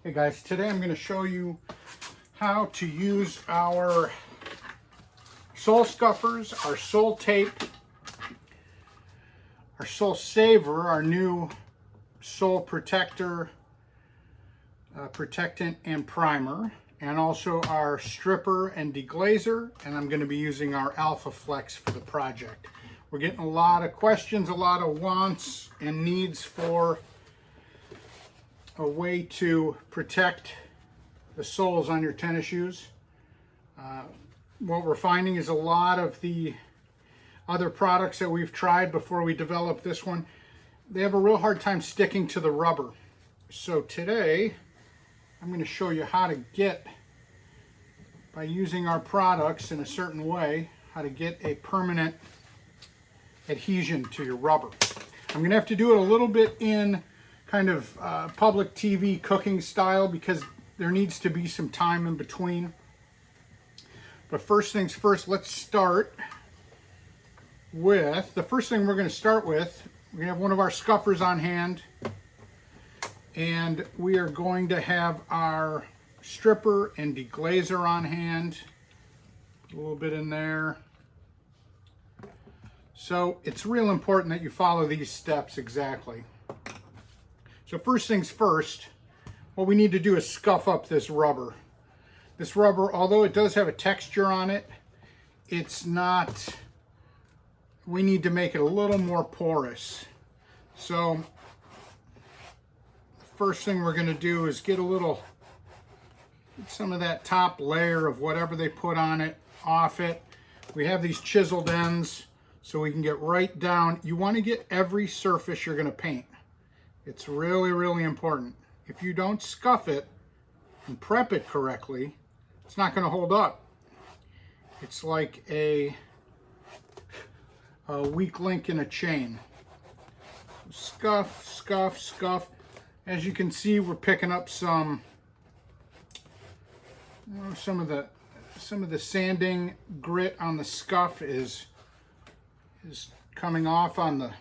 Hey guys, today I'm going to show you how to use our sole scuffers, our sole tape, our sole saver, our new sole protector, protectant and primer, and also our stripper and deglazer, and I'm going to be using our Alpha Flex for the project. We're getting a lot of questions, a lot of wants and needs for a way to protect the soles on your tennis shoes. What we're finding is a lot of the other products that we've tried before we developed this one, they have a real hard time sticking to the rubber. So today I'm going to show you how to get, by using our products in a certain way, how to get a permanent adhesion to your rubber. I'm going to have to do it a little bit in kind of public TV cooking style because there needs to be some time in between. But first things first, let's start with, the first thing we're going to start with, we're going to have one of our scuffers on hand, and we are going to have our stripper and deglazer on hand. Put a little bit in there. So it's real important that you follow these steps exactly. So first things first, what we need to do is scuff up this rubber. This rubber, although it does have a texture on it, it's not, we need to make it a little more porous. So the first thing we're going to do is get some of that top layer of whatever they put on it off it. We have these chiseled ends so we can get right down. You want to get every surface you're going to paint. It's really, really important. If you don't scuff it and prep it correctly, it's not going to hold up. It's like a weak link in a chain. Scuff, scuff, scuff. As you can see, we're picking up some of the sanding grit on the scuff is coming off on the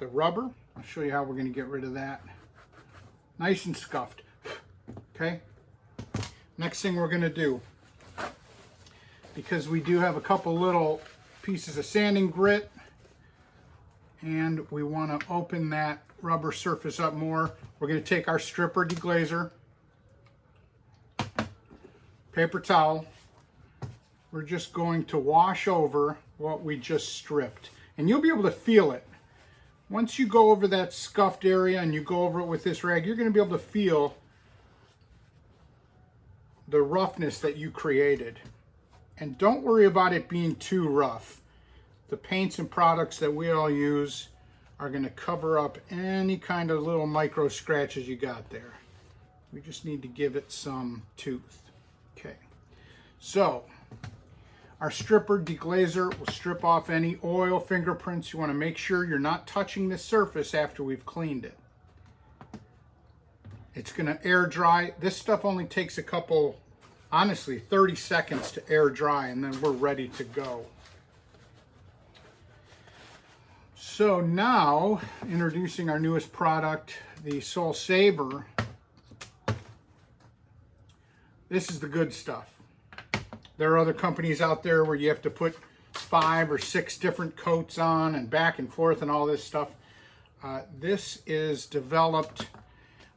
rubber. I'll show you how we're going to get rid of that. Nice and scuffed. Okay. Next thing we're going to do, because we do have a couple little pieces of sanding grit and we want to open that rubber surface up more, we're going to take our stripper deglazer, paper towel. We're just going to wash over what we just stripped, and you'll be able to feel it. Once you go over that scuffed area and you go over it with this rag, you're going to be able to feel the roughness that you created. And don't worry about it being too rough. The paints and products that we all use are going to cover up any kind of little micro scratches you got there. We just need to give it some tooth. Okay. So our stripper deglazer will strip off any oil fingerprints. You want to make sure you're not touching the surface after we've cleaned it. It's going to air dry. This stuff only takes a couple, honestly, 30 seconds to air dry, and then we're ready to go. So now, introducing our newest product, the Sole Saver. This is the good stuff. There are other companies out there where you have to put 5 or 6 different coats on and back and forth and all this stuff. This is developed,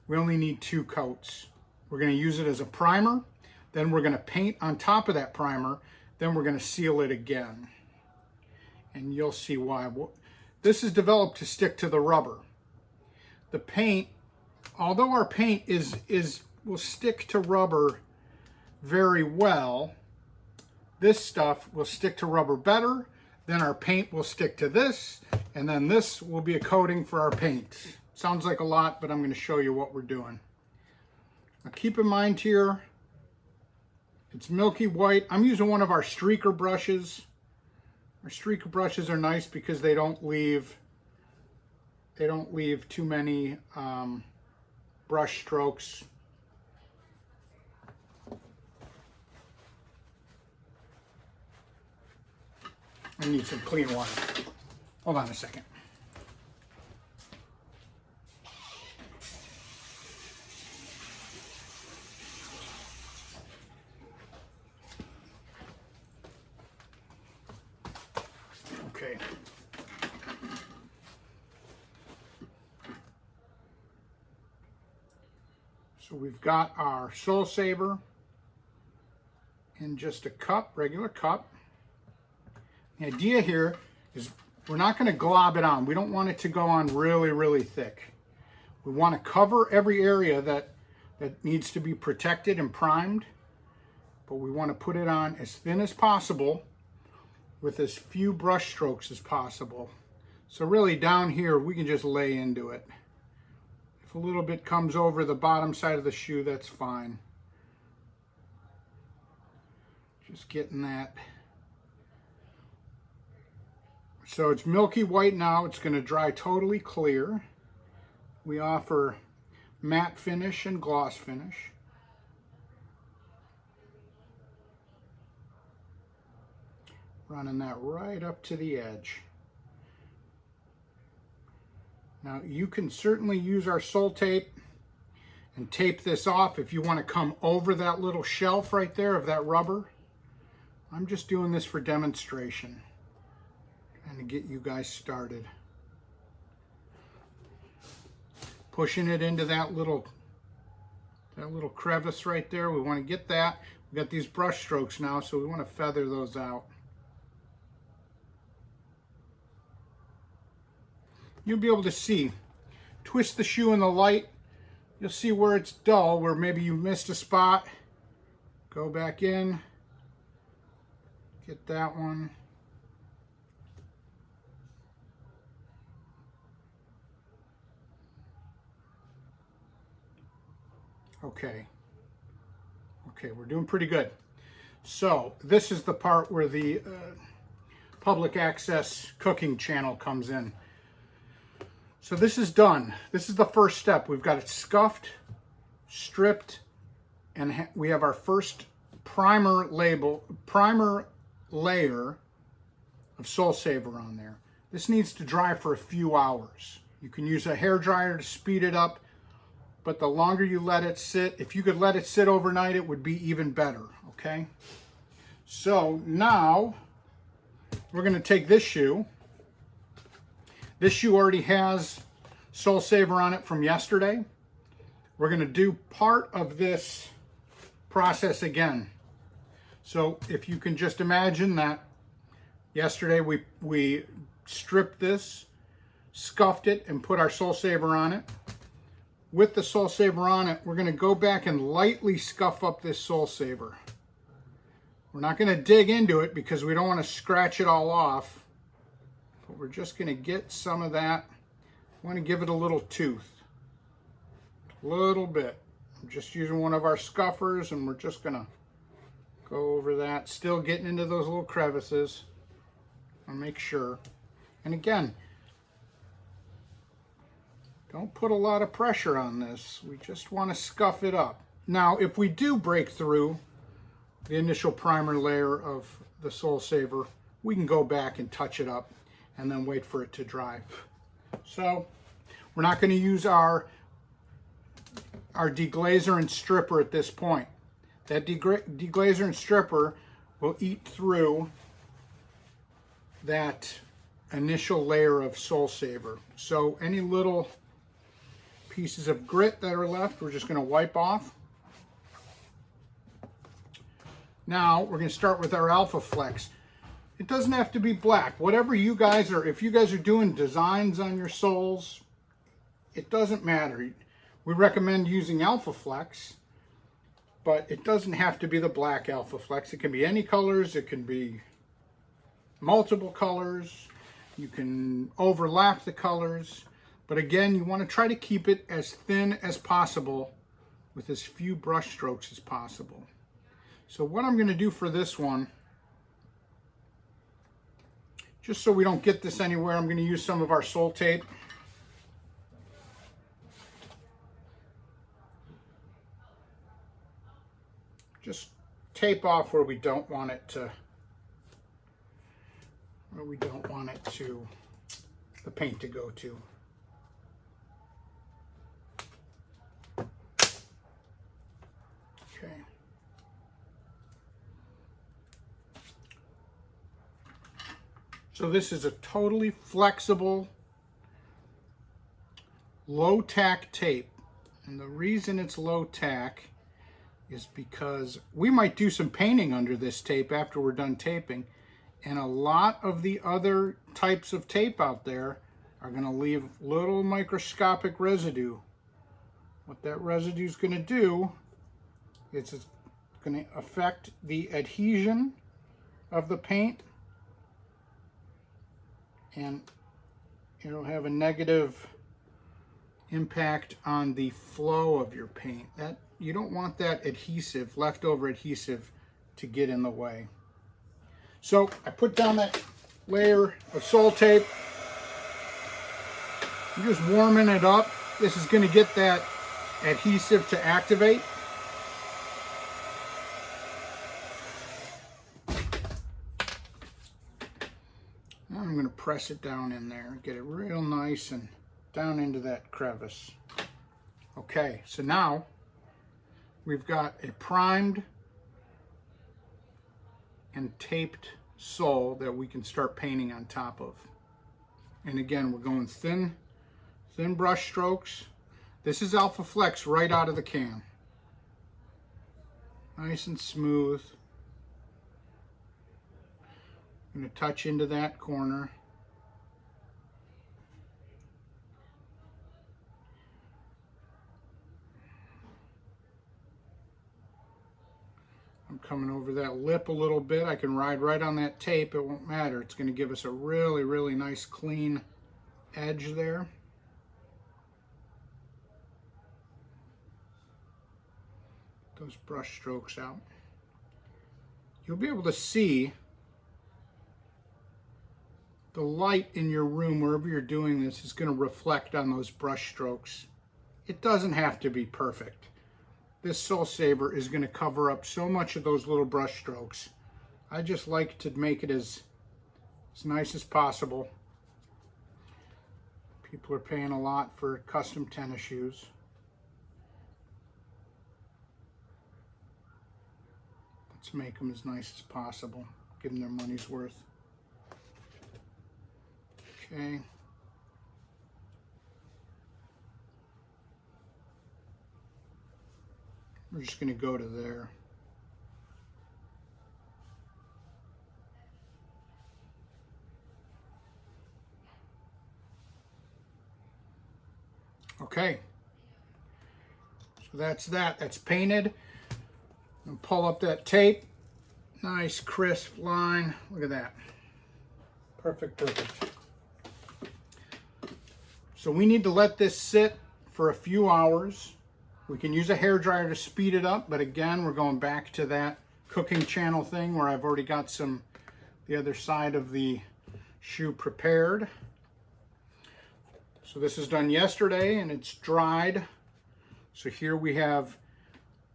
we only need 2 coats. We're going to use it as a primer, then we're going to paint on top of that primer, then we're going to seal it again. And you'll see why. This is developed to stick to the rubber. The paint, although our paint will stick to rubber very well, this stuff will stick to rubber better, then our paint will stick to this, and then this will be a coating for our paint. Sounds like a lot, but I'm going to show you what we're doing. Now keep in mind here, it's milky white. I'm using one of our streaker brushes. Our streaker brushes are nice because they don't leave too many brush strokes. I need some clean water. Hold on a second. So we've got our Soul Saver in just a cup, regular cup. The idea here is we're not going to glob it on. We don't want it to go on really, really thick. We want to cover every area that needs to be protected and primed, but we want to put it on as thin as possible with as few brush strokes as possible. So really down here, we can just lay into it. If a little bit comes over the bottom side of the shoe, that's fine. Just getting that. So it's milky white now. It's going to dry totally clear. We offer matte finish and gloss finish. Running that right up to the edge. Now you can certainly use our sole tape and tape this off if you want to come over that little shelf right there of that rubber. I'm just doing this for demonstration and to get you guys started. Pushing it into that little crevice right there. We want to get that. We got these brush strokes now, so we want to feather those out. You'll be able to see. Twist the shoe in the light. You'll see where it's dull, where maybe you missed a spot. Go back in. Get that one. Okay, we're doing pretty good. So this is the part where the public access cooking channel comes in. So this is done. This is the first step. We've got it scuffed, stripped, and we have our first primer layer of Soul Saver on there. This needs to dry for a few hours. You can use a hair dryer to speed it up, but the longer you let it sit, if you could let it sit overnight, it would be even better, okay? So now we're going to take this shoe. This shoe already has Soul Saver on it from yesterday. We're going to do part of this process again. So if you can just imagine that yesterday we stripped this, scuffed it, and put our Soul Saver on it. With the Soul Saver on it, we're going to go back and lightly scuff up this Soul Saver. We're not going to dig into it because we don't want to scratch it all off. But we're just going to get some of that. I want to give it a little tooth. A little bit. I'm just using one of our scuffers and we're just going to go over that. Still getting into those little crevices. I'll make sure. And again, don't put a lot of pressure on this. We just want to scuff it up. Now, if we do break through the initial primer layer of the Soul Saver, we can go back and touch it up and then wait for it to dry. So we're not going to use our deglazer and stripper at this point. That deglazer and stripper will eat through that initial layer of Soul Saver. So any little pieces of grit that are left, we're just going to wipe off. Now we're going to start with our Alpha Flex. It doesn't have to be black. Whatever you guys are, if you guys are doing designs on your soles, it doesn't matter. We recommend using Alpha Flex, but it doesn't have to be the black Alpha Flex. It can be any colors. It can be multiple colors. You can overlap the colors. But again, you want to try to keep it as thin as possible with as few brush strokes as possible. So what I'm going to do for this one, just so we don't get this anywhere, I'm going to use some of our Soul Tape. Just tape off where we don't want it to, the paint to go to. Okay. So this is a totally flexible, low tack tape. And the reason it's low tack is because we might do some painting under this tape after we're done taping. And a lot of the other types of tape out there are going to leave little microscopic residue. What that residue is going to do is it's going to affect the adhesion of the paint, and it'll have a negative impact on the flow of your paint. That you don't want that adhesive, leftover adhesive, to get in the way. So I put down that layer of Sol tape. I'm just warming it up. This is going to get that adhesive to activate. Now I'm going to press it down in there, get it real nice and down into that crevice. Okay, so now we've got a primed and taped Sol that we can start painting on top of. And again, we're going thin brush strokes. This is Alpha Flex right out of the can. Nice and smooth. I'm going to touch into that corner. I'm coming over that lip a little bit. I can ride right on that tape. It won't matter. It's going to give us a really, really nice clean edge there. Those brush strokes out. You'll be able to see the light in your room, wherever you're doing this, is going to reflect on those brush strokes. It doesn't have to be perfect. This Sol Saver is going to cover up so much of those little brush strokes. I just like to make it as nice as possible. People are paying a lot for custom tennis shoes. Let's make them as nice as possible. Give them their money's worth. Okay. We're just going to go to there. Okay. So that's that. That's painted. And pull up that tape. Nice crisp line. Look at that. Perfect, perfect. So we need to let this sit for a few hours. We can use a hairdryer to speed it up, but again, we're going back to that cooking channel thing where I've already got the other side of the shoe prepared. So this is done yesterday and it's dried. So here we have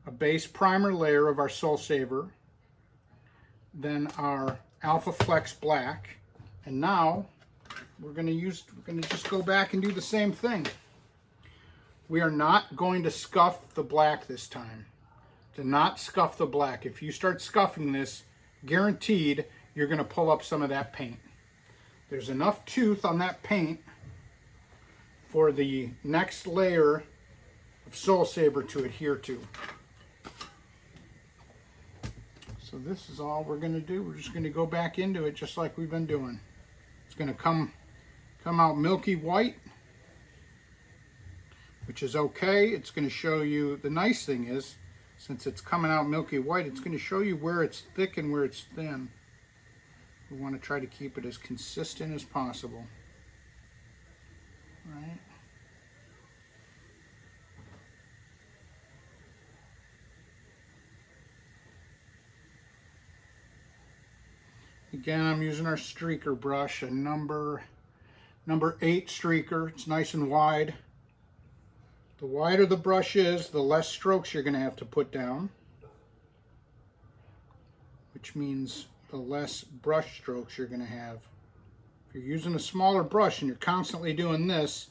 a base primer layer of our Sol Saver, then our Alpha Flex Black, and now we're going to just go back and do the same thing. We are not going to scuff the black this time. Do not scuff the black. If you start scuffing this, guaranteed you're going to pull up some of that paint. There's enough tooth on that paint for the next layer of Sol Saver to adhere to. So this is all we're going to do. We're just going to go back into it just like we've been doing. It's going to come out milky white, which is okay. It's going to show you, the nice thing is, since it's coming out milky white, it's going to show you where it's thick and where it's thin. We want to try to keep it as consistent as possible. Right? Again, I'm using our streaker brush, a number 8 streaker. It's nice and wide. The wider the brush is, the less strokes you're going to have to put down, which means the less brush strokes you're going to have. If you're using a smaller brush and you're constantly doing this,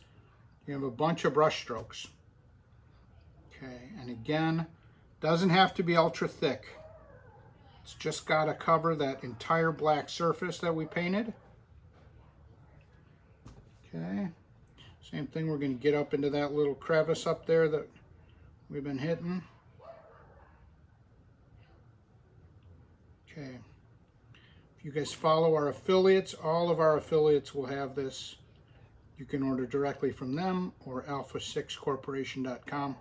you have a bunch of brush strokes. Okay, and again, doesn't have to be ultra thick. It's just got to cover that entire black surface that we painted. Okay, same thing, we're going to get up into that little crevice up there that we've been hitting. Okay. If you guys follow our affiliates, all of our affiliates will have this. You can order directly from them or alpha6corporation.com.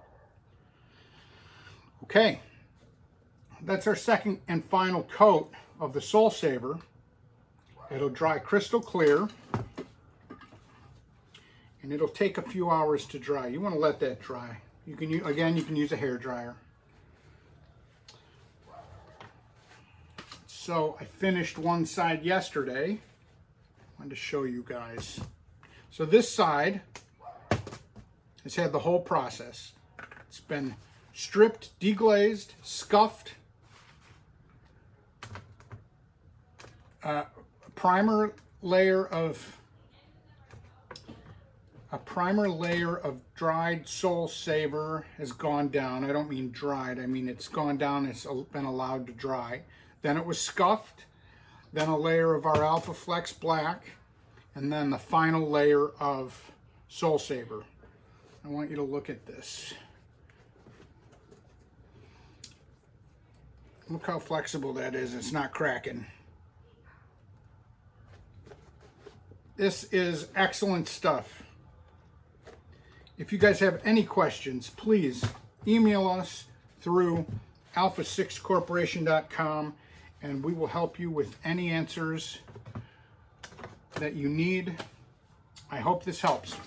Okay. That's our second and final coat of the Soul Saver. It'll dry crystal clear. And it'll take a few hours to dry. You want to let that dry. You can use a hair dryer. So I finished one side yesterday. I wanted to show you guys. So this side has had the whole process. It's been stripped, deglazed, scuffed, a primer layer of dried Soul Saver has gone down. I don't mean dried, I mean it's gone down, it's been allowed to dry. Then it was scuffed, then a layer of our Alpha Flex Black, and then the final layer of Soul Saver. I want you to look at this. Look how flexible that is, it's not cracking. This is excellent stuff. If you guys have any questions, please email us through alpha6corporation.com and we will help you with any answers that you need. I hope this helps.